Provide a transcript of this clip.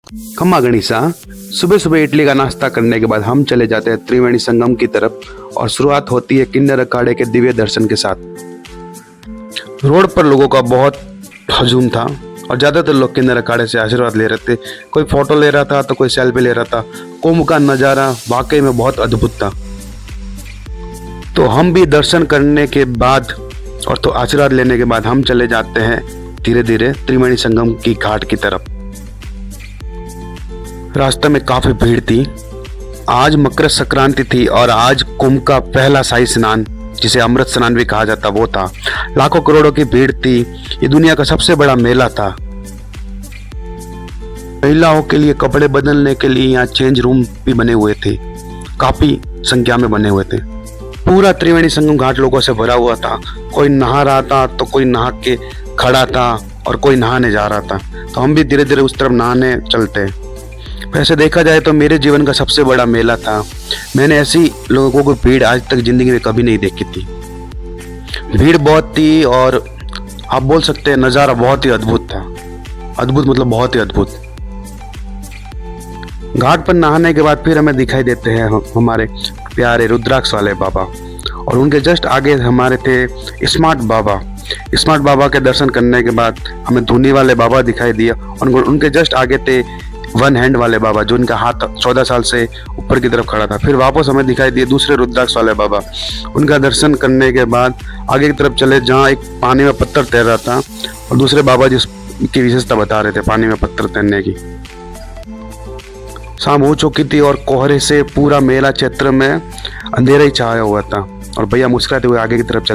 खम्मा गणिसा। सुबह सुबह इडली का नाश्ता करने के बाद हम चले जाते हैं त्रिवेणी संगम की तरफ और शुरुआत होती है किन्नर अखाड़े के दिव्य दर्शन के साथ। रोड पर लोगों का बहुत हजूम था और ज्यादातर लोग किन्नर अखाड़े से आशीर्वाद ले रहे थे। कोई फोटो ले रहा था तो कोई सेल्फी ले रहा था। कुंभ का नज़ारा वाकई में बहुत अद्भुत था। तो हम भी दर्शन करने के बाद और तो आशीर्वाद लेने के बाद हम चले जाते हैं धीरे धीरे त्रिवेणी संगम की घाट की तरफ। रास्ते में काफी भीड़ थी। आज मकर संक्रांति थी और आज कुंभ का पहला शाही स्नान, जिसे अमृत स्नान भी कहा जाता, वो था। लाखों करोड़ों की भीड़ थी। ये दुनिया का सबसे बड़ा मेला था। महिलाओं के लिए कपड़े बदलने के लिए यहाँ चेंज रूम भी बने हुए थे, काफी संख्या में बने हुए थे। पूरा त्रिवेणी संगम घाट लोगों से भरा हुआ था। कोई नहा रहा था तो कोई नहा के खड़ा था और कोई नहाने जा रहा था। तो हम भी धीरे धीरे उस तरफ नहाने चलते। वैसे देखा जाए तो मेरे जीवन का सबसे बड़ा मेला था। मैंने ऐसी लोगों को भीड़ आज तक जिंदगी में कभी नहीं देखी थी। भीड़ बहुत थी और आप बोल सकते हैं नज़ारा बहुत ही अद्भुत था। अद्भुत मतलब बहुत ही अद्भुत। घाट पर नहाने के बाद फिर हमें दिखाई देते हैं हमारे प्यारे रुद्राक्ष वाले बाबा और उनके जस्ट आगे हमारे थे स्मार्ट बाबा। स्मार्ट बाबा के दर्शन करने के बाद हमें धुनी वाले बाबा दिखाई दिया और उनके जस्ट आगे थे वन हैंड वाले बाबा, जो उनका हाथ 14 साल से ऊपर की तरफ खड़ा था। फिर वापस हमें दिखाई दिए दूसरे रुद्राक्ष वाले बाबा। उनका दर्शन करने के बाद आगे की तरफ चले जहाँ एक पानी में पत्थर तैर रहा था और दूसरे बाबा जिसकी विशेषता बता रहे थे पानी में पत्थर तैरने की। शाम हो चुकी थी और कोहरे से पूरा मेला क्षेत्र में अंधेरा ही छाया हुआ था और भैया मुस्कुराते हुए आगे की तरफ चल